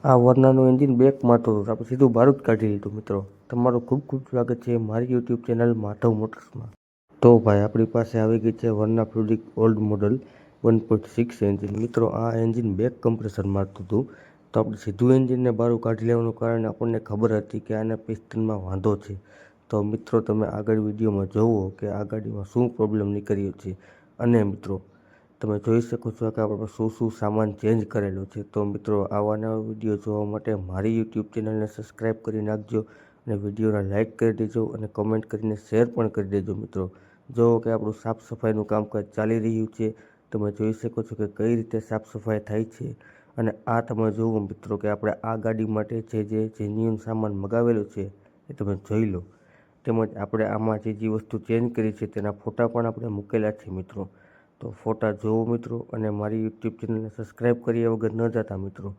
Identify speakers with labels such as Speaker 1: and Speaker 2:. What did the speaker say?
Speaker 1: આ વરનાનું engine back મારતું હતું, આપણે સીધું બારું જ કાઢી લીધું. મિત્રો તમારું ખૂબ ખૂબ સ્વાગત છે મારી યુટ્યુબ ચેનલ માધવ મોટર્સમાં. તો ભાઈ આપણી પાસે આવી ગઈ છે વરના પ્રોડિક ઓલ્ડ મોડલ 1.6 એન્જિન. મિત્રો આ એન્જિન બેક કમ્પ્રેસર મારતું હતું, તો આપણે સીધું એન્જિનને બારું કાઢી લેવાનું કારણ આપણને ખબર હતી કે આને પિસ્ટનમાં વાંધો છે. તો મિત્રો તમે આગળ વિડીયોમાં જોવો કે આ ગાડીમાં શું પ્રોબ્લેમ નીકળ્યો છે, અને મિત્રો તમે જોઈ શકો છો કે આપણે શું સામાન ચેન્જ કરેલો છે. તો મિત્રો આવા નવા વિડીયો જોવા માટે મારી યુટ્યુબ ચેનલને સબસ્ક્રાઈબ કરી નાખજો, અને વિડીયોને લાઇક કરી દેજો, અને કમેન્ટ કરીને શેર પણ કરી દેજો. મિત્રો જો કે આપણું સાફ સફાઈનું કામકાજ ચાલી રહ્યું છે, તમે જોઈ શકો છો કે કઈ રીતે સાફ સફાઈ થાય છે. અને આ તમે જુઓ મિત્રો કે આપણે આ ગાડી માટે જે જેન્યુઅન સામાન મગાવેલો છે એ તમે જોઈ લો, તેમજ આપણે આમાં જે વસ્તુ ચેન્જ કરી છે તેના ફોટા પણ આપણે મૂકેલા છે. મિત્રો તો ફોટા જોવો મિત્રો, અને મારી યુટ્યુબ ચેનલને સબસ્ક્રાઈબ કર્યા વગર ન જતા મિત્રો.